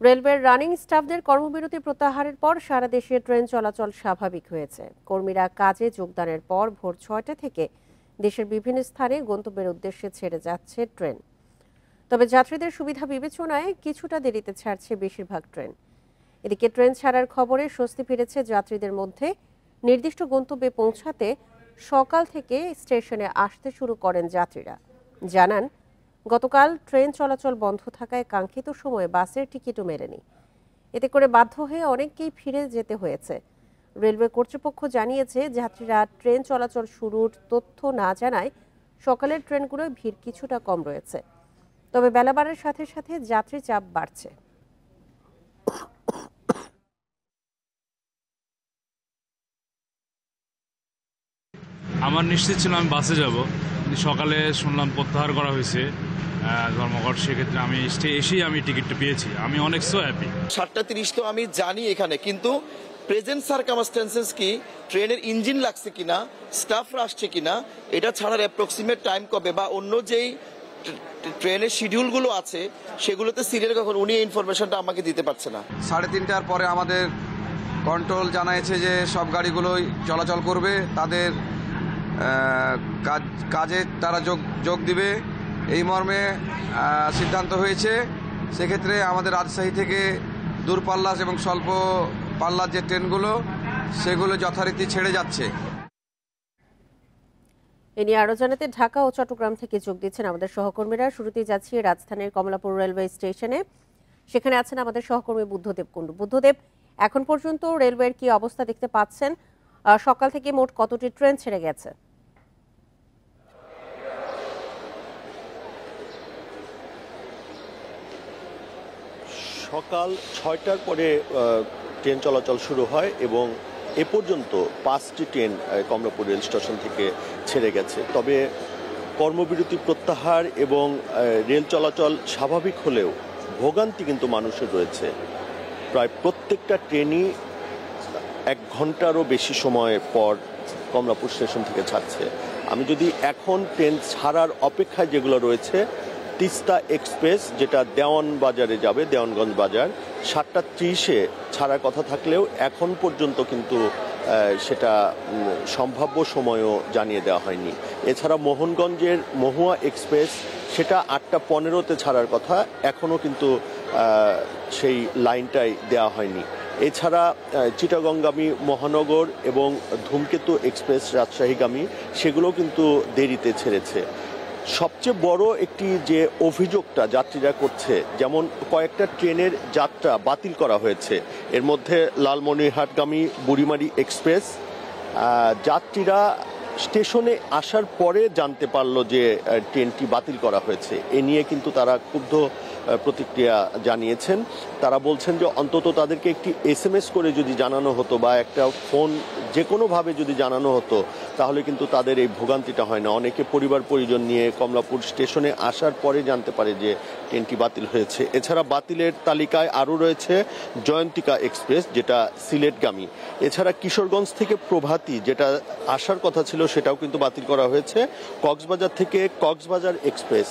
রেলওয়ের রানিং স্টাফদের কর্মবিরতি প্রত্যাহারের পর সারা দেশে ট্রেন চলাচল স্বাভাবিক হয়েছে। কর্মীরা কাজে যোগদানের পর ভোর ৬টা থেকে দেশের বিভিন্ন স্থানে গন্তব্যের উদ্দেশ্যে ছেড়ে যাচ্ছে ট্রেন। তবে যাত্রীদের সুবিধা বিবেচনায় কিছুটা দেরিতে ছাড়ছে বেশিরভাগ ট্রেন। এদিকে ট্রেন ছাড়ার খবরে স্বস্তি ফিরেছে যাত্রীদের মধ্যে। নির্দিষ্ট গন্তব্যে পৌঁছাতে সকাল থেকে স্টেশনে আসতে শুরু করেন যাত্রীরা। জানান, গতকাল ট্রেন চলাচল বন্ধ থাকায় কাঙ্ক্ষিত সময়ে বাসের টিকিটও মেলেনি। এতে করে বাধ্য হয়ে অনেককেই ফিরে যেতে হয়েছে। রেলওয়ে কর্তৃপক্ষ জানিয়েছে, যাত্রীরা ট্রেন চলাচল শুরুর তথ্য না জানায় সকালের ট্রেনগুলোয় ভিড় কিছুটা কম রয়েছে। তবে বেলা বাড়ার সাথে সাথে যাত্রী চাপ বাড়ছে। আমার নিশ্চিত ছিল আমি বাসে যাব, সকালে শুনলাম প্রত্যাহার করা হয়েছে ধর্মঘট। সেক্ষেত্রে আমি এসেই আমি টিকিটটা পেয়েছি, আমি অনেক সো হ্যাপি। 7:30 তো আমি জানি এখানে, কিন্তু প্রেজেন্ট সার্কামস্টেন্সেস কি, ট্রেনের ইঞ্জিন লাগছে কিনা, স্টাফরা আসছে কিনা, এটা ছাড়ার অ্যাপ্রক্সিমেট টাইম কবে বা অন্য যেই ট্রেনের শিডিউলগুলো আছে সেগুলোতে সিরিয়াল কখন, উনি ইনফরমেশনটা আমাকে দিতে পারছে না। 3:30টার পরে আমাদের কন্ট্রোল জানিয়েছে যে সব গাড়িগুলোই চলাচল করবে, তাদের কাজে তারা যোগ দিবে, এই মর্মে সিদ্ধান্ত হয়েছে। সেক্ষেত্রে আমাদের রাজশাহী থেকে দূরপাল্লা এবং স্বল্প পাল্লার যে ট্রেনগুলো সেগুলো যথারীতি ছেড়ে যাচ্ছে। এ নিয়ে আরো জানাতে ঢাকা ও চট্টগ্রাম থেকে যোগ দিচ্ছেন আমাদের সহকর্মীরা। শুরুতেই যাচ্ছি রাজধানীর কমলাপুর রেলওয়ে স্টেশনে। সেখানে আছেন আমাদের সহকর্মী বুদ্ধদেব কুণ্ডু। বুদ্ধদেব, এখন পর্যন্ত রেলওয়ের কি অবস্থা দেখতে পাচ্ছেন? সকাল থেকে মোট কতটি ট্রেন ছেড়ে গেছে? সকাল 6টার পরে ট্রেন চলাচল শুরু হয় এবং এ পর্যন্ত 5টি ট্রেন কমলাপুর রেল স্টেশন থেকে ছেড়ে গেছে। তবে কর্মবিরতি প্রত্যাহার এবং রেল চলাচল স্বাভাবিক হলেও ভোগান্তি কিন্তু মানুষের রয়েছে। প্রায় প্রত্যেকটা ট্রেনই 1 ঘন্টারও বেশি সময় পর কমলাপুর স্টেশন থেকে ছাড়ছে। আমি যদি এখন ট্রেন ছাড়ার অপেক্ষায় যেগুলো রয়েছে, তিস্তা এক্সপ্রেস যেটা দেওয়ান বাজারে যাবে, দেওয়ানগঞ্জ বাজার, 7:30-এ ছাড়ার কথা থাকলেও এখন পর্যন্ত কিন্তু সেটা সম্ভাব্য সময়ও জানিয়ে দেওয়া হয়নি। এছাড়া মোহনগঞ্জের মহুয়া এক্সপ্রেস সেটা 8:15-তে ছাড়ার কথা, এখনও কিন্তু সেই লাইনটাই দেওয়া হয়নি। এছাড়া চিটাগংগামী মহানগর এবং ধূমকেতু এক্সপ্রেস রাজশাহীগামী সেগুলো কিন্তু দেরিতে ছেড়েছে। সবচেয়ে বড় একটি যে অভিযোগটা যাত্রীরা করছে, যেমন কয়েকটা ট্রেনের যাত্রা বাতিল করা হয়েছে, এর মধ্যে লালমনিরহাটগামী বুড়িমারি এক্সপ্রেস, যাত্রীরা স্টেশনে আসার পরে জানতে পারলো যে ট্রেনটি বাতিল করা হয়েছে। এ নিয়ে কিন্তু তারা ক্ষুব্ধ প্রতিক্রিয়া জানিয়েছেন। তারা বলছেন যে অন্তত তাদেরকে একটি SMS করে যদি জানানো হতো বা একটা ফোন যে কোনোভাবে যদি জানানো হতো তাহলে কিন্তু তাদের এই ভোগান্তিটা হয় না। অনেকে পরিবার পরিজন নিয়ে কমলাপুর স্টেশনে আসার পরে জানতে পারে যে ট্রেনটি বাতিল হয়েছে। এছাড়া বাতিলের তালিকায় আরও রয়েছে জয়ন্তিকা এক্সপ্রেস যেটা সিলেটগামী। এছাড়া কিশোরগঞ্জ থেকে প্রভাতী যেটা আসার কথা ছিল সেটাও কিন্তু বাতিল করা হয়েছে। কক্সবাজার থেকে কক্সবাজার এক্সপ্রেস,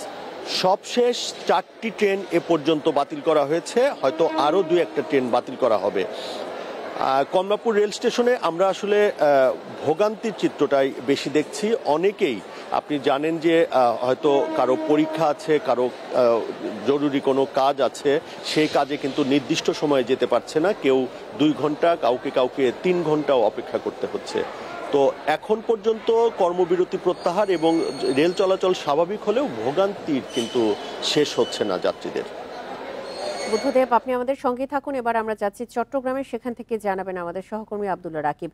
সবশেষ 4টি ট্রেন এ পর্যন্ত বাতিল করা হয়েছে, হয়তো আরও 2-1টা ট্রেন বাতিল করা হবে। কমলাপুর রেল স্টেশনে আমরা আসলে ভোগান্তির চিত্রটাই বেশি দেখছি। অনেকেই, আপনি জানেন যে হয়তো কারো পরীক্ষা আছে, কারো জরুরি কোনো কাজ আছে, সেই কাজে কিন্তু নির্দিষ্ট সময়ে যেতে পারছে না। কেউ 2 ঘন্টা, কাউকে 3 ঘন্টাও অপেক্ষা করতে হচ্ছে। তো এখন পর্যন্ত কর্মবিরতি প্রত্যাহার এবং রেল চলাচল স্বাভাবিক হলেও ভোগান্তির কিন্তু শেষ হচ্ছে না যাত্রীদের। বুদ্ধদেব, আপনি আমাদের সঙ্গে থাকুন। এবার আমরা যাচ্ছি চট্টগ্রামে, সেখান থেকে জানাবেন আমাদের সহকর্মী আব্দুল্লাহ রাকিব।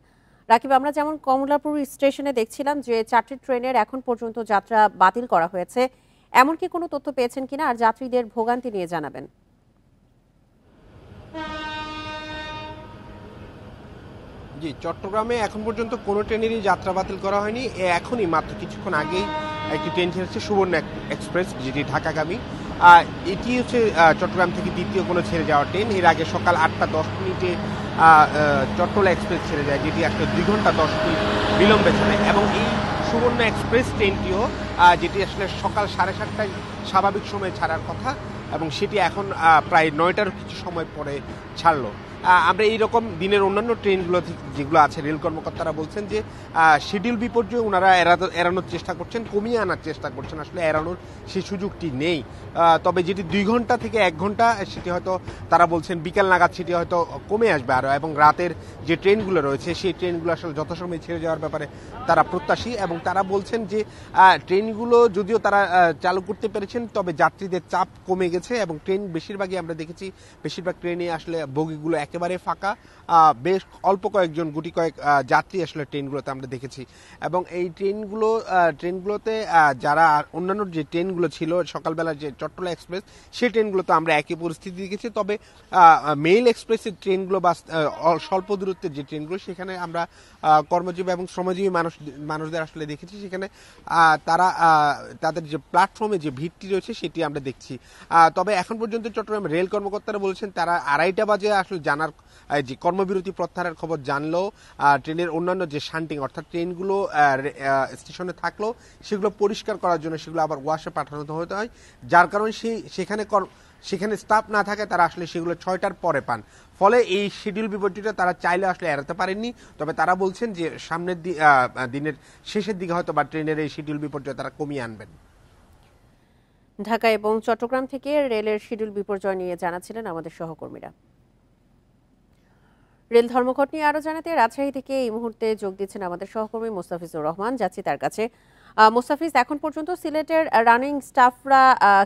রাকিব, আমরা যেমন কমলাপুর স্টেশনে দেখছিলাম যে 4টি ট্রেনের এখন পর্যন্ত যাত্রা বাতিল করা হয়েছে, এমন কি কোনো তথ্য পেয়েছেন কিনা, আর যাত্রীদের ভোগান্তি নিয়ে জানাবেন। জি, চট্টগ্রামে এখন পর্যন্ত কোনো ট্রেনেরই যাত্রা বাতিল করা হয়নি। এখনই মাত্র কিছুক্ষণ আগেই একটি ট্রেন ছেড়েছে, সুবর্ণ এক্সপ্রেস, যেটি ঢাকাগামী। এটি হচ্ছে চট্টগ্রাম থেকে দ্বিতীয় কোনো ছেড়ে যাওয়া ট্রেন। এর আগে সকাল 8:10 চট্টলা এক্সপ্রেস ছেড়ে যায়, যেটি আসলে 2 ঘন্টা 10 মিনিট বিলম্বে চলে। এবং এই সুবর্ণ এক্সপ্রেস ট্রেনটিও, যেটি আসলে সকাল 7:30টায় স্বাভাবিক সময়ে ছাড়ার কথা, এবং সেটি এখন প্রায় 9টার কিছু সময় পরে ছাড়লো। আমরা এইরকম দিনের অন্যান্য ট্রেনগুলো যেগুলো আছে রেল কর্মকর্তারা বলছেন যে শিডিউল বিপর্যয় ওনারা এড়ানোর চেষ্টা করছেন, কমিয়ে আনার চেষ্টা করছেন, আসলে এড়ানোর সেই সুযোগটি নেই। তবে যেটি 2 ঘন্টা থেকে 1 ঘন্টা সেটি হয়তো তারা বলছেন বিকেল নাগাদ সেটি হয়তো কমে আসবে আরও, এবং রাতের যে ট্রেনগুলো রয়েছে সেই ট্রেনগুলো আসলে যথাসময়ে ছেড়ে যাওয়ার ব্যাপারে তারা প্রত্যাশী, এবং তারা বলছেন যে ট্রেনগুলো যদিও তারা চালু করতে পেরেছেন তবে যাত্রীদের চাপ কমে গেছে, এবং ট্রেন বেশিরভাগই আমরা দেখেছি বেশিরভাগ ট্রেনে আসলে বগিগুলো একেবারে ফাঁকা, বেশ অল্প কয়েকজন গুটি কয়েক যাত্রী আসলে ট্রেনগুলোতে আমরা দেখেছি। এবং এই ট্রেনগুলোতে যারা অন্যান্য যে ট্রেনগুলো ছিল সকালবেলা যে চট্টলা এক্সপ্রেস সেই ট্রেনগুলোতে আমরা একই পরিস্থিতি দেখেছি, তবে মেইল এক্সপ্রেসের ট্রেনগুলো বা স্বল্প দূরত্বের যে ট্রেনগুলো সেখানে আমরা কর্মজীবী এবং শ্রমজীবী মানুষদের আসলে দেখেছি, সেখানে তারা তাদের যে প্ল্যাটফর্মে যে ভিড়টি রয়েছে সেটি আমরা দেখছি। তবে এখন পর্যন্ত চট্টগ্রাম রেল কর্মকর্তারা বলেছেন তারা 2:30টা বাজে আসলে জানার যে কর্মবিরতি প্রত্যাহারের খবর জানলেও ট্রেনের অন্যান্য যে শান্টিং অর্থাৎ ট্রেনগুলো স্টেশনে থাকলেও সেগুলো পরিষ্কার করার জন্য সেগুলো আবার ওয়াশে পাঠানো হতে হয়, যার কারণে সেখানে স্টাফ না থাকে, তারা আসলে সেগুলো 6টার পরে পান। ফলে এই শিডিউল বিপর্যয়টা তারা চাইলে আসলে এড়াতে পারেননি, তবে তারা বলছেন যে সামনের দিনের শেষের দিকে হয়তো বা ট্রেনের এই শিডিউল বিপর্যয় তারা কমিয়ে আনবেন। ঢাকা এবং চট্টগ্রাম থেকে রেলের শিডিউল বিপর্যয় নিয়ে জানাচ্ছিলেন আমাদের সহকর্মীরা। রেল ধর্মঘট নিয়ে আরো জানাতে রাজশাহী থেকে এই মুহূর্তে যোগ দিচ্ছেন আমাদের সহকর্মী মোস্তাফিজুর রহমান, যাচ্ছি তার কাছে। মোস্তাফিজ, এখন পর্যন্ত সিলেটের রানিং স্টাফরা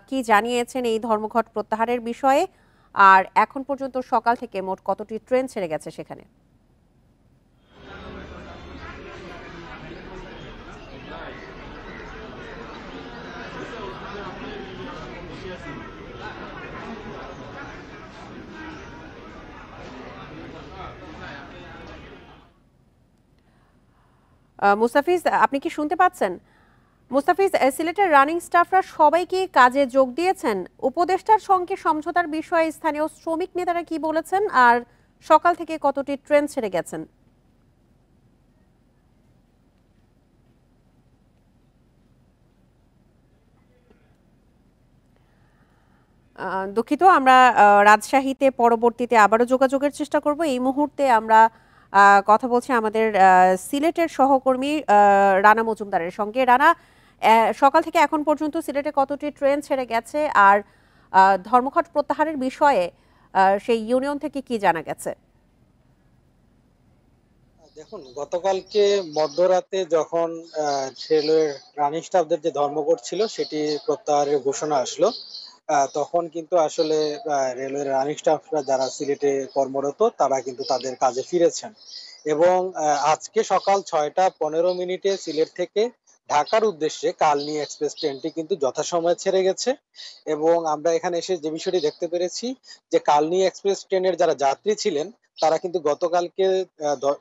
কি জানিয়েছেন এই ধর্মঘট প্রত্যাহারের বিষয়ে, আর এখন পর্যন্ত সকাল থেকে মোট কতটি ট্রেন ছেড়ে গেছে সেখানে? মুস্তাফিজ, আপনি কি শুনতে পাচ্ছেন? মুস্তাফিজ, সিলেটের রানিং স্টাফরা সবাই কি কাজে যোগ দিয়েছেন? উপদেষ্টার সঙ্গে সমঝোতার বিষয়ে স্থানীয় শ্রমিক নেতারা কি বলেছেন, আর সকাল থেকে কতটি ট্রেন ছেড়ে গেছেন? দুঃখিত, আমরা রাজশাহীতে পরবর্তীতে আবারও যোগাযোগের চেষ্টা করব। এই মুহূর্তে আমরা কথা বলছি আমাদের সিলেটের সহকর্মী রানা মজুমদারের সঙ্গে। রানা, সকাল থেকে এখন পর্যন্ত সিলেটে কতটি ট্রেন ছেড়ে গেছে, আর ধর্মঘট প্রত্যাহারের বিষয়ে সেই ইউনিয়ন থেকে কি জানা গেছে? দেখুন, গতকালকে মধ্যরাতে যখন রেলওয়ের রানিং স্টাফদের যে ধর্মঘট ছিল সেটি প্রত্যাহারের ঘোষণা আসলো, তখন কিন্তু আসলে রেলওয়ের রানিং স্টাফরা যারা সিলেটে কর্মরত তারা কিন্তু তাদের কাজে ফিরেছেন, এবং আজকে সকাল 6টা 15 মিনিটে সিলেট থেকে ঢাকার উদ্দেশ্যে কালনী এক্সপ্রেস ট্রেনটি কিন্তু যথাসময়ে ছেড়ে গেছে। এবং আমরা এখানে এসে যে বিষয়টি দেখতে পেরেছি যে কালনী এক্সপ্রেস ট্রেনের যারা যাত্রী ছিলেন তারা কিন্তু গতকালকে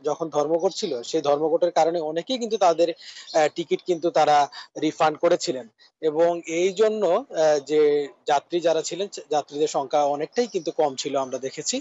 যখন ধর্মঘট ছিল সেই ধর্মঘটের কারণে অনেকেই কিন্তু তাদের টিকিট কিন্তু তারা রিফান্ড করেছিলেন, এবং এই জন্য যে যাত্রী যারা ছিলেন যাত্রীদের সংখ্যা অনেকটাই কিন্তু কম ছিল আমরা দেখেছি।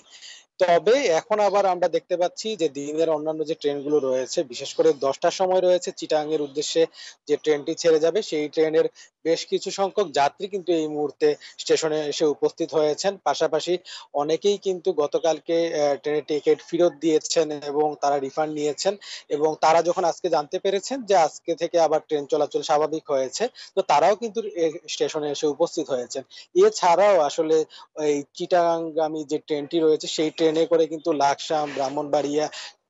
তবে এখন আবার আমরা দেখতে পাচ্ছি যে দিনের অন্যান্য যে ট্রেনগুলো রয়েছে, বিশেষ করে 10টার সময় রয়েছে চিটাং এর উদ্দেশ্যে যে ট্রেনটি ছেড়ে যাবে, সেই ট্রেনের বেশ কিছু সংখ্যক যাত্রী কিন্তু এই মুহূর্তে স্টেশনে এসে উপস্থিত হয়েছেন। পাশাপাশি অনেকেই কিন্তু গতকালকে ট্রেনের টিকিট ফেরত দিয়েছেন এবং তারা রিফান্ড নিয়েছেন, এবং তারা যখন আজকে জানতে পেরেছেন যে আজকে থেকে আবার ট্রেন চলাচল স্বাভাবিক হয়েছে, তো তারাও কিন্তু স্টেশনে এসে উপস্থিত হয়েছেন। এছাড়াও আসলে এই চিটাগাংগামী যে ট্রেনটি রয়েছে সেই ট্রেনে করে কিন্তু লাকসাম, ব্রাহ্মণবাড়িয়া,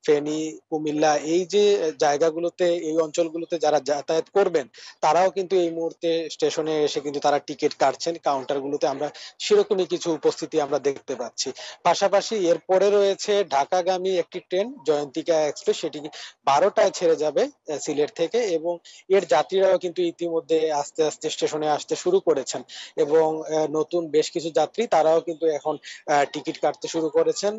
ফেনী, কুমিল্লা এই যে জায়গাগুলোতে এই অঞ্চলগুলোতে যারা যাতায়াত করবেন তারাও কিন্তু এই মুহূর্তে স্টেশনে এসে কিন্তু তারা টিকিট কাটছেন। কাউন্টারগুলোতে আমরা সেরকমই কিছু উপস্থিতি আমরা দেখতে পাচ্ছি। পাশাপাশি এরপরে রয়েছে ঢাকাগামী একটি ট্রেন জয়ন্তিকা এক্সপ্রেস, সেটি 12টায় ছেড়ে যাবে সিলেট থেকে, এবং এর যাত্রীরাও কিন্তু ইতিমধ্যে আস্তে আস্তে স্টেশনে আসতে শুরু করেছেন, এবং নতুন বেশ কিছু যাত্রী তারাও কিন্তু এখন টিকিট কাটতে শুরু করেছেন,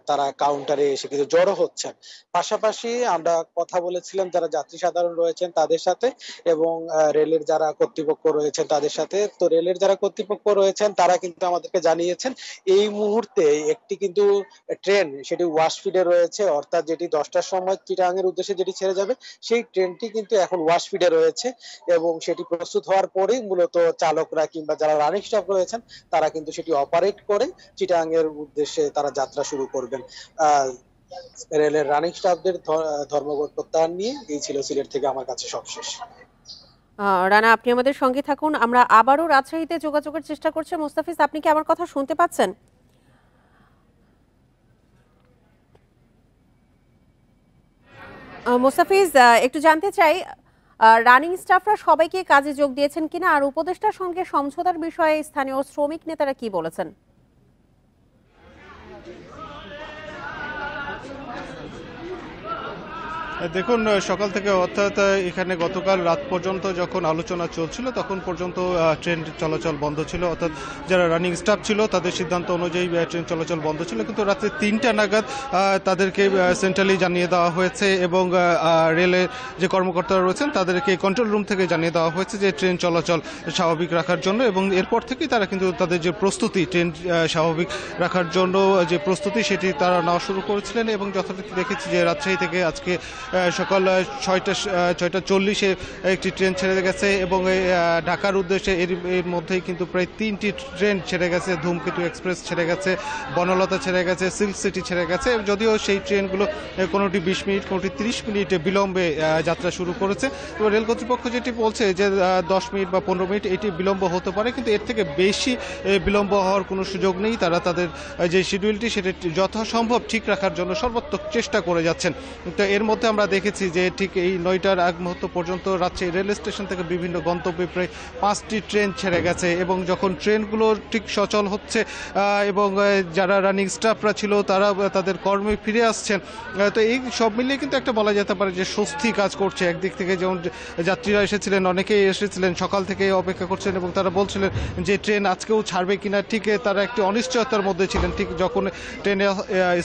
তারা কাউন্টারে এসে কিন্তু জড়ো হচ্ছেন। করছেন। পাশাপাশি আমরা কথা বলেছিলাম যারা যাত্রী সাধারণ রয়েছেন তাদের সাথে এবং রেলের যারা কর্তৃপক্ষ রয়েছেন তাদের সাথে। তো রেলের যারা কর্তৃপক্ষ রয়েছেন তারা কিন্তু আমাদেরকে জানিয়েছেন এই মুহূর্তে একটি কিন্তু ট্রেন সেটি ওয়াশফিডে রয়েছে, অর্থাৎ যেটি 10টার সময় চিটাগাং এর উদ্দেশ্যে যেটি ছেড়ে যাবে সেই ট্রেনটি কিন্তু এখন ওয়াশফিডে রয়েছে এবং সেটি প্রস্তুত হওয়ার পরেই মূলত চালকরা কিংবা যারা রানিং স্টাফ রয়েছেন তারা কিন্তু সেটি অপারেট করে চিটাগাং এর উদ্দেশ্যে তারা যাত্রা শুরু করবেন। রেলের রানিং স্টাফদের ধর্মঘট প্রত্যাহার নিয়ে এই ছিল সিলেট থেকে আমার কাছে সবশেষ। রানা, আপনি আমাদের সঙ্গে থাকুন। আমরা আবারও রাজশাহীতে যোগাযোগের চেষ্টা করছি। মোস্তাফিজ, আপনি কি আমার কথা শুনতে পাচ্ছেন? মোস্তাফিজ, একটু জানতে চাই রানিং স্টাফরা সবাইকে কাজে যোগ দিয়েছেন কিনা, আর উপদেষ্টার সঙ্গে সমঝোতার বিষয়ে স্থানীয় শ্রমিক নেতারা কি বলেছেন? দেখুন, সকাল থেকে অর্থাৎ এখানে গতকাল রাত পর্যন্ত যখন আলোচনা চলছিল তখন পর্যন্ত ট্রেন চলাচল বন্ধ ছিল, অর্থাৎ যারা রানিং স্টাফ ছিল তাদের সিদ্ধান্ত অনুযায়ী ট্রেন চলাচল বন্ধ ছিল। কিন্তু রাত্রে 3টা নাগাদ তাদেরকে সেন্ট্রালি জানিয়ে দেওয়া হয়েছে এবং রেলের যে কর্মকর্তারা রয়েছেন তাদেরকে কন্ট্রোল রুম থেকে জানিয়ে দেওয়া হয়েছে যে ট্রেন চলাচল স্বাভাবিক রাখার জন্য, এবং এরপর থেকেই তারা কিন্তু তাদের যে প্রস্তুতি ট্রেন স্বাভাবিক রাখার জন্য যে প্রস্তুতি সেটি তারা নেওয়া শুরু করেছিলেন। এবং যথারীতি দেখেছি যে রাজশাহী থেকে আজকে সকাল 6:40-এ একটি ট্রেন ছেড়ে গেছে এবং ঢাকার উদ্দেশ্যে এর মধ্যেই কিন্তু প্রায় 3টি ট্রেন ছেড়ে গেছে। ধূমকেতু এক্সপ্রেস ছেড়ে গেছে, বনলতা ছেড়ে গেছে, সিল্ক সিটি ছেড়ে গেছে। যদিও সেই ট্রেনগুলো কোনোটি 20 মিনিট কোনোটি 30 মিনিট বিলম্বে যাত্রা শুরু করেছে। তো রেল কর্তৃপক্ষ যেটি বলছে যে 10 মিনিট বা 15 মিনিট এটি বিলম্ব হতে পারে, কিন্তু এর থেকে বেশি বিলম্ব হওয়ার কোনো সুযোগ নেই। তারা তাদের যে শিডিউলটি সেটা যথাসম্ভব ঠিক রাখার জন্য সর্বাত্মক চেষ্টা করে যাচ্ছেন। তো এর মধ্যে আমরা দেখেছি যে ঠিক এই 9টার আগ মুহূর্ত পর্যন্ত রাজশাহী রেল স্টেশন থেকে বিভিন্ন গন্তব্যে প্রায় 5টি ট্রেন ছেড়ে গেছে এবং যখন ট্রেনগুলো ঠিক সচল হচ্ছে এবং যারা রানিং স্টাফরা ছিল তারা তাদের কর্মে ফিরে আসছেন, তো এই সব মিলিয়ে কিন্তু একটা বলা যেতে পারে যে স্বস্তি কাজ করছে। একদিক থেকে যেমন যাত্রীরা এসেছিলেন, অনেকেই এসেছিলেন সকাল থেকে অপেক্ষা করছেন এবং তারা বলছিলেন যে ট্রেন আজকেও ছাড়বে কিনা, ঠিক তারা একটি অনিশ্চয়তার মধ্যে ছিলেন। ঠিক যখন ট্রেনে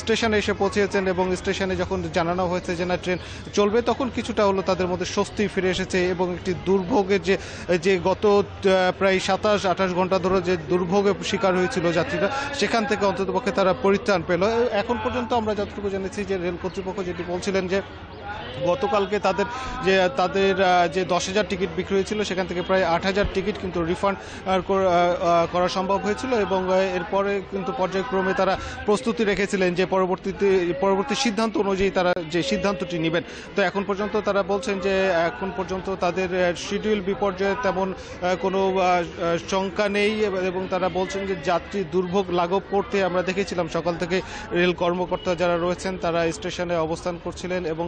স্টেশনে এসে পৌঁছেছেন এবং স্টেশনে যখন জানানো হয়েছে যে না ট্রেন চলবে, তখন কিছুটা হলো তাদের মধ্যে স্বস্তি ফিরে এসেছে এবং একটি দুর্ভোগের যে গত প্রায় 27-28 ঘন্টা ধরে যে দুর্ভোগে শিকার হয়েছিল যাত্রীরা, সেখান থেকে অন্ততপক্ষে তারা পরিত্রাণ পেল। এখন পর্যন্ত আমরা যতটুকু জেনেছি যে রেল কর্তৃপক্ষ যেটি বলছিলেন যে গতকালকে তাদের যে 10,000 টিকিট বিক্রি হয়েছিল সেখান থেকে প্রায় 8,000 টিকিট কিন্তু রিফান্ড করা সম্ভব হয়েছিল এবং এরপরে কিন্তু পর্যায়ক্রমে তারা প্রস্তুতি রেখেছিলেন যে পরবর্তী সিদ্ধান্ত অনুযায়ী তারা যে সিদ্ধান্তটি নেবেন। তো এখন পর্যন্ত তারা বলছেন যে এখন পর্যন্ত তাদের শিডিউল বিপর্যয়ে তেমন কোনো শঙ্কা নেই এবং তারা বলছেন যে যাত্রী দুর্ভোগ লাঘব করতে আমরা দেখেছিলাম সকাল থেকে রেল কর্মকর্তা যারা রয়েছেন তারা স্টেশনে অবস্থান করছিলেন এবং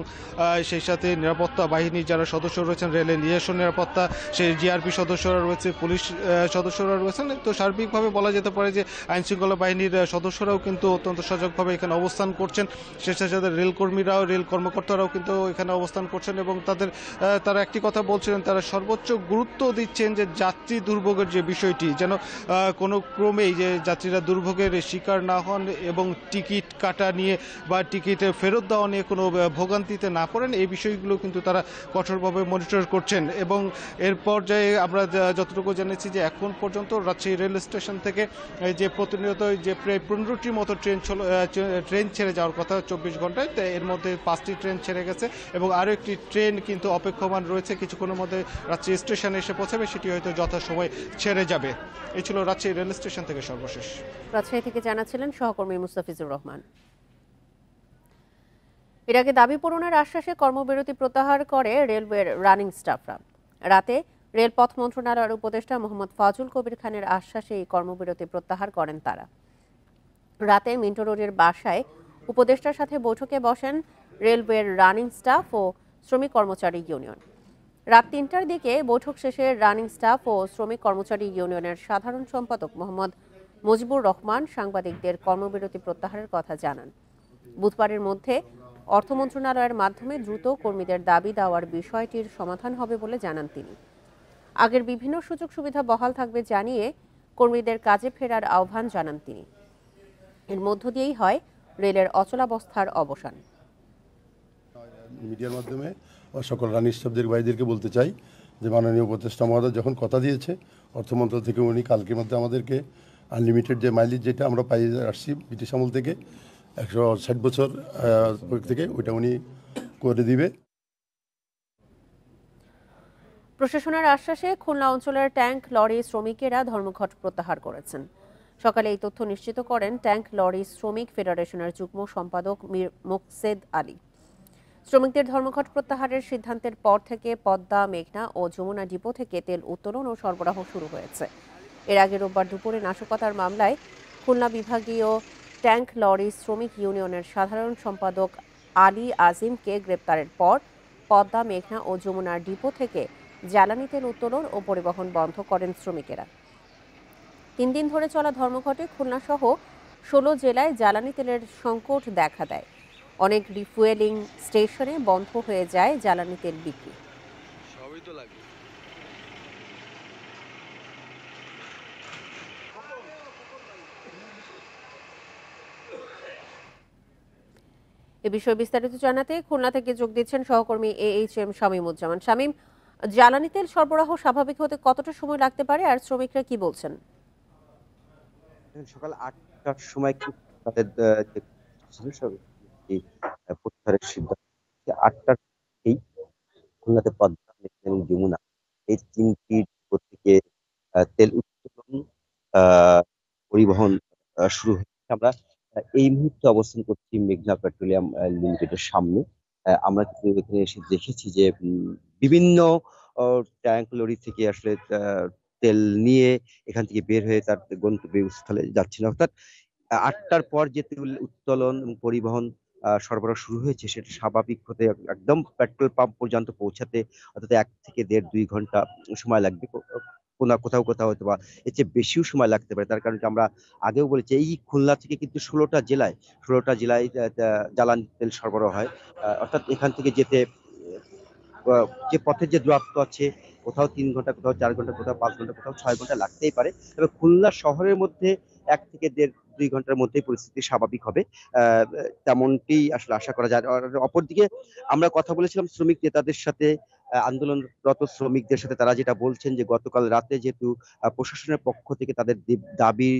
সেই সাথে নিরাপত্তা বাহিনীর যারা সদস্য রয়েছেন, রেলের নিজস্ব নিরাপত্তা, সেই জিআরপি সদস্যরা রয়েছে, পুলিশ সদস্যরা রয়েছেন। তো সার্বিকভাবে বলা যেতে পারে যে আইনশৃঙ্খলা বাহিনীর সদস্যরাও কিন্তু অত্যন্ত সজাগভাবে এখানে অবস্থান করছেন। সেই সাথে রেল কর্মীরাও, রেল কর্মকর্তারাও কিন্তু এখানে অবস্থান করছেন এবং তারা একটি কথা বলছিলেন, তারা সর্বোচ্চ গুরুত্ব দিচ্ছেন যে যাত্রী দুর্ভোগের যে বিষয়টি যেন কোনো ক্রমেই যে যাত্রীরা দুর্ভোগের শিকার না হন এবং টিকিট কাটা নিয়ে বা টিকিট ফেরত দেওয়া নিয়ে কোনো ভোগান্তিতে না পড়েন, এই বিষয়গুলো কিন্তু তারা কঠোরভাবে মনিটর করছেন। এবং এর পর্যায়ে আমরা যতটুকু জেনেছি যে এখন পর্যন্ত রাজশাহী রেল স্টেশন থেকে যে প্রতিনিয়ত যে প্রায় 15টির মতো ট্রেন ছেড়ে যাওয়ার কথা 24 ঘন্টায়, এর মধ্যে 5টি ট্রেন ছেড়ে গেছে এবং আরও একটি ট্রেন কিন্তু অপেক্ষমান রয়েছে, কিছুক্ষণের মধ্যে রাজশাহী স্টেশনে এসে পৌঁছাবে, সেটি হয়তো যথাসময়ে ছেড়ে যাবে। এই ছিল রাজশাহী রেল স্টেশন থেকে সর্বশেষ। রাজশাহী থেকে জানাচ্ছিলেন সহকর্মী মুস্তাফিজুর রহমান। এর আগে দাবি পূরণের আশ্বাসে কর্মবিরতি প্রত্যাহার করে রেলওয়ের রানিং স্টাফরা। রাতে রেলপথ মন্ত্রণালয়ের উপদেষ্টা মোহাম্মদ ফাজুল কবির খানের আশ্বাসে এই কর্মবিরতি প্রত্যাহার করেন তারা। রাতে মিন্টো রোডের বাসায় উপদেষ্টার সাথে বৈঠকে বসেন রেলওয়ের রানিং স্টাফ ও শ্রমিক কর্মচারী ইউনিয়ন। রাত 3টার দিকে বৈঠক শেষে রানিং স্টাফ ও শ্রমিক কর্মচারী ইউনিয়নের সাধারণ সম্পাদক মোহাম্মদ মুজিবুর রহমান সাংবাদিকদের কর্মবিরতি প্রত্যাহারের কথা জানান। বুধবারের মধ্যে অর্থ মন্ত্রণালয়ের মাধ্যমে দ্রুত কর্মীদের দাবি দেওয়ার বিষয়টির সমাধান হবে বলে জানান তিনি। আগের বিভিন্ন সুযোগ সুবিধা বহাল থাকবে জানিয়ে কর্মীদের কাজে ফেরার আহ্বান জানান তিনি। এর মধ্য দিয়েই হয় রেলের অচলাবস্থার অবসান। মিডিয়ার মাধ্যমে সকল রানিং স্টাফদের ভাইদেরকে বলতে চাই যে মাননীয় উপদেষ্টা মহোদয় যখন কথা দিয়েছে অর্থ মন্ত্রণালয় থেকে উনি কালকের মধ্যে আমাদেরকে আনলিমিটেড যে মাইলেজ যেটা আমরা পাই আসছি ব্রিটিশ আমল থেকে 160 বছর থেকে ওইটা উনি করে দিবে। প্রশাসনের আশ্বাসে খুলনা অঞ্চলের ট্যাঙ্ক লরি শ্রমিকেরা ধর্মঘট প্রত্যাহার করেছেন। সকালে এই তথ্য নিশ্চিত করেন ট্যাঙ্ক লরি শ্রমিক ফেডারেশনের যুগ্ম সম্পাদক মীর মোকসেদ আলী। শ্রমিকদের ধর্মঘট প্রত্যাহারের সিদ্ধান্তের পর থেকে পদ্মা, মেঘনা ও যমুনা ডিপো থেকে তেল উত্তোলন ও সরবরাহ শুরু হয়েছে। এর আগে রোববার দুপুরে নাশকতার মামলায় খুলনা বিভাগীয় ট্যাঙ্ক লরি শ্রমিক ইউনিয়নের সাধারণ সম্পাদক আলী আজিমকে গ্রেপ্তারের পর পদ্মা, মেঘনা ও যমুনার ডিপো থেকে জ্বালানি তেল উত্তোলন ও পরিবহন বন্ধ করেন শ্রমিকেরা। 3 দিন ধরে চলা ধর্মঘটে খুলনা সহ 16 জেলায় জ্বালানি তেলের সংকট দেখা দেয়। অনেক রিফুয়েলিং স্টেশনে বন্ধ হয়ে যায় জ্বালানি তেল বিক্রি। এ বিষয়ে বিস্তারিত জানাতে খুলনা থেকে যোগ দিচ্ছেন সহকর্মী AHM শামীমুজ্জামান। শামীম, জ্বালানি তেল সরবরাহ স্বাভাবিক হতে কতটা সময় লাগতে পারে আর শ্রমিকরা কি বলছেন? সকাল 8টার সময় তাদের প্রত্যাহারের সিদ্ধান্ত 8টার থেকেই খুলনাতে পদ্মা, মেঘনা এবং যমুনা এই 3টি ডিপো থেকে তেল উত্তোলন পরিবহন শুরু হয়েছে। আমরা এই মুহূর্তে অবস্থান করছি মেঘনা পেট্রোলিয়াম লিমিটেডের সামনে। আমরা কিন্তু এখানে এসে দেখেছি যে বিভিন্ন ট্যাঙ্ক লরি থেকে আসলে তেল নিয়ে এখান থেকে বের হয়ে তার গন্তব্যস্থলে যাচ্ছিল। অর্থাৎ 8টার পর যে তেল উত্তোলন এবং পরিবহন সরবরাহ শুরু হয়েছে সেটা স্বাভাবিক হতে একদম পেট্রোল পাম্প পর্যন্ত পৌঁছাতে অর্থাৎ 1 থেকে 1.5-2 ঘন্টা সময় লাগবে। কোথাও কোথাও হয়তো বা এর চেয়ে বেশিও সময় লাগতে পারে। তার কারণ আমরা আগেও বলেছি এই খুলনা থেকে কিন্তু 16টা জেলায় জ্বালানি তেল সরবরাহ হয়। অর্থাৎ এখান থেকে যেতে যে পথের যে দূরত্ব আছে কোথাও 3 ঘন্টা, কোথাও 4 ঘন্টা, কোথাও 5 ঘন্টা, কোথাও 6 ঘন্টা লাগতেই পারে। তবে খুলনা শহরের মধ্যে 1 থেকে 1.5-2 ঘন্টার মধ্যেই পরিস্থিতি স্বাভাবিক হবে, তেমনটি আসলে আশা করা যায়। অপরদিকে আমরা কথা বলেছিলাম শ্রমিক নেতাদের সাথে, আন্দোলনরত শ্রমিকদের সাথে। তারা যেটা বলছেন যে গতকাল রাতে যেহেতু প্রশাসনের পক্ষ থেকে তাদের দাবি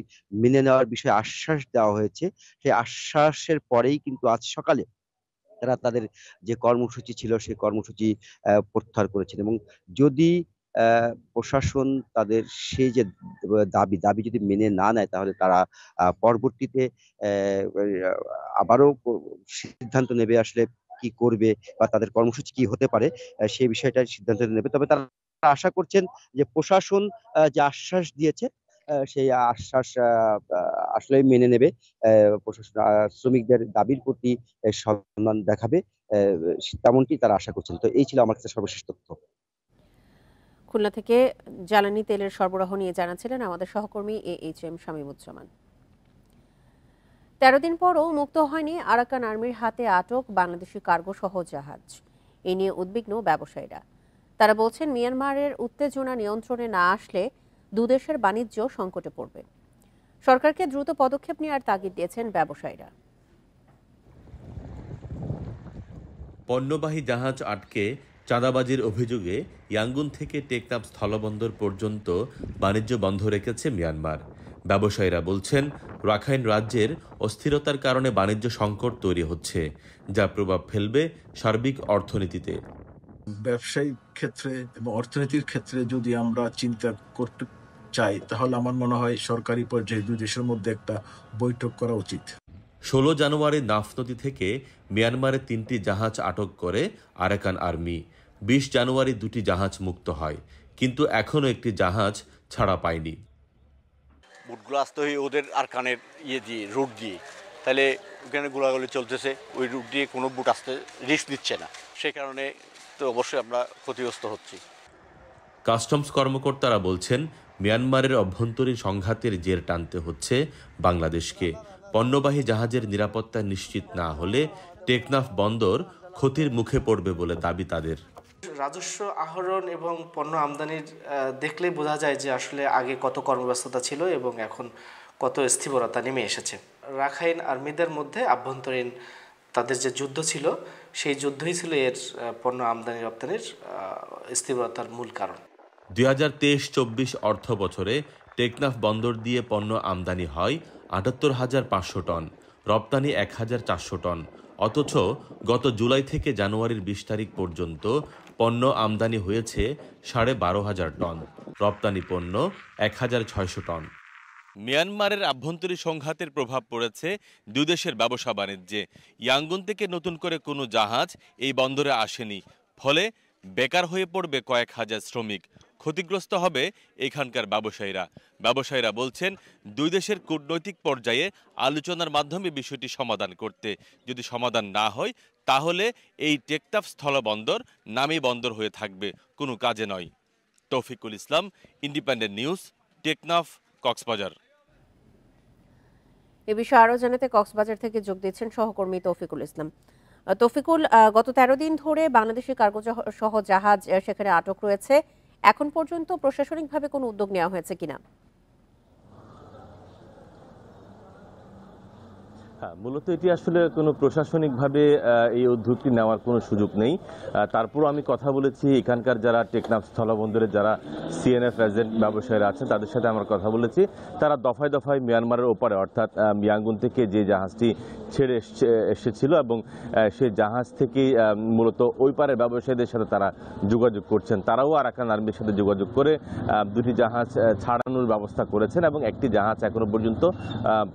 মেনে নেওয়ার বিষয়ে আশ্বাস দেওয়া হয়েছে, সেই আশ্বাসের পরেই কিন্তু আজ সকালে তারা তাদের যে কর্মসূচি ছিল সেই কর্মসূচি প্রত্যাহার করেছেন। এবং যদি প্রশাসন তাদের সেই যে দাবি যদি মেনে না নেয় তাহলে তারা পরবর্তীতে আবারও সিদ্ধান্ত নেবে আসলে কি করবে বা তাদের কর্মসূচি কি হতে পারে সেই বিষয়টা সিদ্ধান্ত নেবে। তবে তারা আশা করছেন যে প্রশাসন যে আশ্বাস দিয়েছে সেই আশ্বাস আসলে মেনে নেবে, প্রশাসন শ্রমিকদের দাবির প্রতি সম্মান দেখাবে, তেমনটি তারা আশা করছেন। তো এই ছিল আমার কাছে সর্বশেষ তথ্য। খুলনা থেকে জ্বালানি তেলের সরবরাহ নিয়ে জানাচ্ছিলেন আমাদের সহকর্মী AHM শামীমুজ্জামান। 13 দিন পরও মুক্ত হয়নি আরাকান আর্মির হাতে আটক বাংলাদেশি কার্গো সহ জাহাজ। এ নিয়ে উদ্বিগ্ন ব্যবসায়ীরা। তারা বলছেন মিয়ানমারের উত্তেজনা নিয়ন্ত্রণে না আসলে দুদেশের বাণিজ্য সংকটে পড়বে। সরকারকে দ্রুত পদক্ষেপ নেওয়ার তাগিদ দিয়েছেন ব্যবসায়ীরা। পণ্যবাহী জাহাজ আটকে চাঁদাবাজির অভিযোগে ইয়াঙ্গুন থেকে টেকনাফ স্থলবন্দর পর্যন্ত বাণিজ্য বন্ধ রেখেছে মিয়ানমার। ব্যবসায়ীরা বলছেন রাখাইন রাজ্যের অস্থিরতার কারণে বাণিজ্য সংকট তৈরি হচ্ছে, যা প্রভাব ফেলবে সার্বিক অর্থনীতিতে। ব্যবসায়িক ক্ষেত্রে এবং অর্থনীতির ক্ষেত্রে যদি আমরা চিন্তা করতে চাই তাহলে আমার মনে হয় সরকারি পর্যায়ে দুই দেশের মধ্যে একটা বৈঠক করা উচিত। 16 জানুয়ারি নাফ নদী থেকে মিয়ানমারে 3টি জাহাজ আটক করে আরাকান আর্মি। 20 জানুয়ারি 2টি জাহাজ মুক্ত হয়, কিন্তু এখনও একটি জাহাজ ছাড়া পায়নি। বুটগুলো আসতে হয় ওদের আরাকানের রুট দিয়ে, তাহলে ওখানে গোলাগুলি চলতেছে, ওই রুট দিয়ে কোনো বুট আসতে রিস্ক দিচ্ছে না, সেই কারণে তো অবশ্যই আমরা ক্ষতিগ্রস্ত হচ্ছি। কাস্টমস কর্মকর্তারা বলছেন মিয়ানমারের অভ্যন্তরীণ সংঘাতের জের টানতে হচ্ছে বাংলাদেশকে। পণ্যবাহী জাহাজের নিরাপত্তা নিশ্চিত না হলে টেকনাফ বন্দর ক্ষতির মুখে পড়বে বলে দাবি তাদের। রাজস্ব আহরণ এবং পণ্য আমদানির দেখলে বোঝা যায় যে আসলে আগে কত কর্মব্যস্ততা ছিল এবং এখন কত স্থিরতা নেমে এসেছে। রাখাইন আর্মিদের মধ্যে আভ্যন্তরীণ তাদের যে যুদ্ধ ছিল সেই যুদ্ধই ছিল এর পণ্য আমদানি রপ্তানির স্থিরতার মূল কারণ। 2023-24 অর্থ বছরে টেকনাফ বন্দর দিয়ে পণ্য আমদানি হয় ৭৮,৫০০ টন, রপ্তানি ১,৪০০ টন। অথচ গত জুলাই থেকে জানুয়ারির ২০ তারিখ পর্যন্ত পণ্য আমদানি হয়েছে ১২,৫০০ টন, রপ্তানি পণ্য ১,৬০০ টন। মিয়ানমারের আভ্যন্তরীণ সংঘাতের প্রভাব পড়েছে দুই দেশের ব্যবসা বাণিজ্যে। ইয়াঙ্গুন থেকে নতুন করে কোনো জাহাজ এই বন্দরে আসেনি, ফলে বেকার হয়ে পড়বে কয়েক হাজার শ্রমিক। ক্ষতিগ্রস্ত হবে এখানকার ব্যবসায়ীরা বলছেন দুই দেশের কূটনৈতিক পর্যায়ে আলোচনার মাধ্যমে বিষয়টি সমাধান করতে। যদি সমাধান না হয় তাহলে এই টেকনাফ স্থলবন্দর নামী বন্দর হয়ে থাকবে, কোনো কাজে নয়। তৌফিকুল ইসলাম, ইন্ডিপেন্ডেন্ট নিউজ, টেকনাফ, কক্সবাজার। এ বিষয়ে আরও জানাতে কক্সবাজার থেকে যোগ দিচ্ছেন সহকর্মী তৌফিকুল ইসলাম। তৌফিকুল, গত ১৩ দিন ধরে বাংলাদেশি কার্গো সহ জাহাজ সেখানে আটক রয়েছে। এখন পর্যন্ত প্রশাসনিকভাবে কোনো উদ্যোগ নেওয়া হয়েছে কিনা? মূলত এটি আসলে কোনো প্রশাসনিকভাবে এই উদ্যোগটি নেওয়ার কোনো সুযোগ নেই। তারপরও আমি কথা বলেছি এখানকার যারা টেকনাফ স্থলবন্দরে যারা সিএনএফ এজেন্ট ব্যবসায়ীরা আছেন তাদের সাথে আমার কথা বলেছি। তারা দফায় দফায় মিয়ানমারের ওপারে অর্থাৎ ইয়াঙ্গুন থেকে যে জাহাজটি ছেড়ে এসেছিল এবং সেই জাহাজ থেকেই মূলত ওই পারের ব্যবসায়ীদের সাথে তারা যোগাযোগ করছেন। তারাও আরাকান আর্মির সাথে যোগাযোগ করে দুটি জাহাজ ছাড়ানোর ব্যবস্থা করেছেন এবং একটি জাহাজ এখনো পর্যন্ত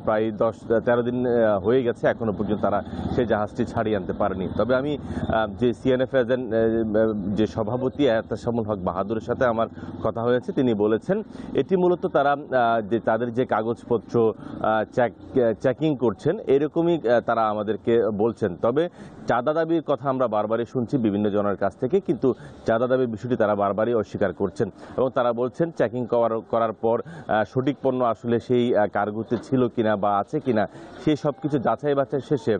প্রায় 10-13 দিন হয়ে গেছে, এখনো পর্যন্ত তারা সেই জাহাজটি ছাড়িয়ে আনতে পারেনি। তবে আমি যে সিএনএফ এজেন্ট যে সভাপতি এহতেশামুল হক বাহাদুরের সাথে আমার কথা হয়েছে, তিনি বলেছেন এটি মূলত তারা যে তাদের যে কাগজপত্র চেকিং করছেন এরকমই তারা আমাদেরকে বলছেন। তবে চাঁদা দাবির কথা আমরা বারবারই শুনছি বিভিন্ন জনের কাছ থেকে, কিন্তু চাঁদা দাবির বিষয়টি তারা বারবারই অস্বীকার করছেন এবং তারা বলছেন চেকিং করার পর সঠিক পণ্য আসলে সেই কার্গোতে ছিল কিনা বা আছে কিনা সেই সব কিছু যাচাই বাছাই শেষে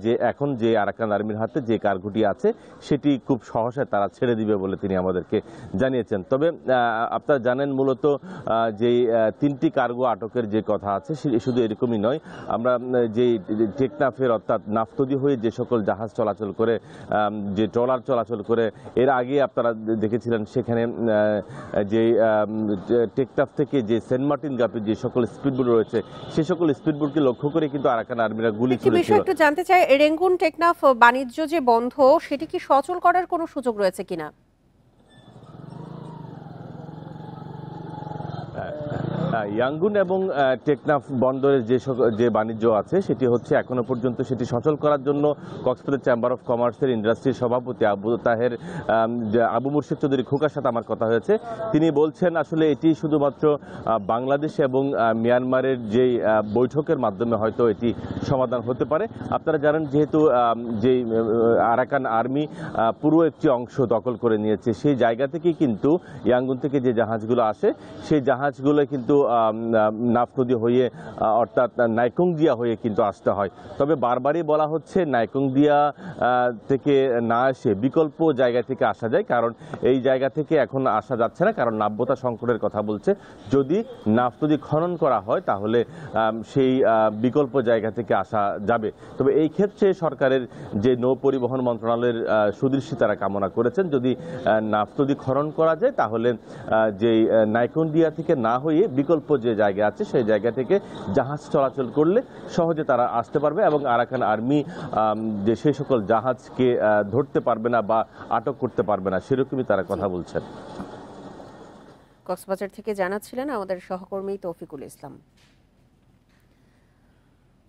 যে এখন যে আরাকান আর্মির হাতে যে কার্গোটি আছে সেটি খুব সহসায় তারা ছেড়ে দিবে বলে তিনি আমাদেরকে জানিয়েছেন। তবে আপনারা জানেন মূলত যে 3টি কার্গো আটকের যে কথা আছে শুধু এরকমই নয়, আমরা যে টেকনাফের অর্থাৎ নাফতদি হয়ে যে সকল জাহাজ চলাচল করে, যে ট্রলার চলাচল করে, এর আগে আপনারা দেখেছিলেন সেখানে যে টেকনাফ থেকে যে সেন্ট মার্টিন গাপে যে সকল স্পিডবোট রয়েছে সে সকল স্পিডবোটকে লক্ষ্য করে কিন্তু আরাকান আর্মিরা গুলি ছুড়েছিল। একটু জানতে চাই, রেঙ্গুন টেকনাফ বাণিজ্য যে বন্ধ সেটি কি সচল করার কোনো সুযোগ রয়েছে কিনা? ইয়াঙ্গুন এবং টেকনাফ বন্দরের যে বাণিজ্য আছে সেটি হচ্ছে এখনো পর্যন্ত সেটি সচল করার জন্য কক্সবাজার চেম্বার অফ কমার্সের ইন্ডাস্ট্রির সভাপতি আবু মুর্শিদ চৌধুরী খোকার সাথে আমার কথা হয়েছে। তিনি বলছেন আসলে এটি শুধুমাত্র বাংলাদেশ এবং মিয়ানমারের যে বৈঠকের মাধ্যমে হয়তো এটি সমাধান হতে পারে। আপনারা জানেন যেহেতু যে আরাকান আর্মি পুরো একটি অংশ দখল করে নিয়েছে, সেই জায়গা থেকেই কিন্তু ইয়াঙ্গুন থেকে যে জাহাজগুলো আসে সেই জাহাজগুলো কিন্তু নাফতদি হয়ে অর্থাৎ নাইকুংদিয়া হয়ে কিন্তু আসতে হয়। তবে বারবারই বলা হচ্ছে নাইকুংদিয়া থেকে না এসে বিকল্প জায়গা থেকে আসা যায়, কারণ এই জায়গা থেকে এখন আসা যাচ্ছে না, কারণ নাব্যতা সংকটের কথা বলছে। যদি নাফতদি খনন করা হয় তাহলে সেই বিকল্প জায়গা থেকে আসা যাবে। তবে এই ক্ষেত্রে সরকারের যে নৌ পরিবহন মন্ত্রণালয়ের সুদৃষ্টি তারা কামনা করেছেন, যদি নাফতদি খনন করা যায় তাহলে যে নাইকুংদিয়া থেকে না হয়ে বিকল্প যে জায়গা আছে সেই জায়গা থেকে জাহাজ চলাচল করলে সহজে তারা আসতে পারবে এবং আরাকান আর্মি যে সেই সকল জাহাজকে ধরতে পারবে না বা আটক করতে পারবে না, সেরকমই তারা কথা বলছেন। কক্সবাজার থেকে জানাচ্ছিলেন আমাদের সহকর্মী তৌফিকুল ইসলাম।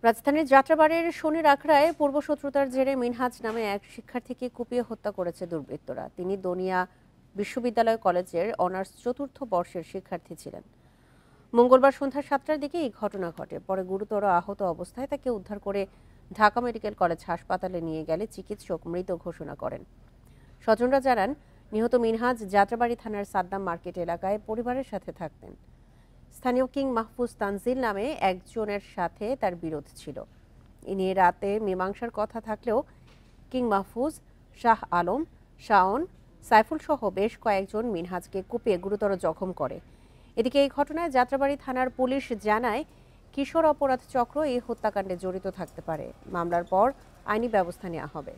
রাজধানীর যাত্রাবাড়ির শনির আখড়ায় পূর্বশত্রুতার জেরে মিনহাজ নামে এক শিক্ষার্থীকে কুপিয়ে হত্যা করেছে দুর্বৃত্তরা। তিনি দনিয়া বিশ্ববিদ্যালয় কলেজের অনার্স 4র্থ বর্ষের শিক্ষার্থী ছিলেন। মঙ্গলবার সন্ধ্যা 7টার দিকে এই ঘটনা ঘটে। পরে গুরুতর আহত অবস্থায় তাকে উদ্ধার করে ঢাকা মেডিকেল কলেজ হাসপাতালে নিয়ে গেলে চিকিৎসক মৃত ঘোষণা করেন। স্বজনরা জানান, নিহত মিনহাজ যাত্রাবাড়ি থানার সাদ্দাম মার্কেট এলাকায় পরিবারের সাথে থাকতেন। স্থানীয় কিং মাহফুজ তানজিল নামে একজনের সাথে তার বিরোধ ছিল। এ নিয়ে রাতে মীমাংসার কথা থাকলেও কিং মাহফুজ, শাহ আলম, শাওন, সাইফুল সহ বেশ কয়েকজন মিনহাজকে কুপিয়ে গুরুতর জখম করে। এদিকে এই ঘটনায় যাত্রাবাড়ি থানার পুলিশ জানায় কিশোর অপরাধ চক্র এই হত্যাকাণ্ডে জড়িত থাকতে পারে। মামলার পর আইনি ব্যবস্থা নেওয়া হবে।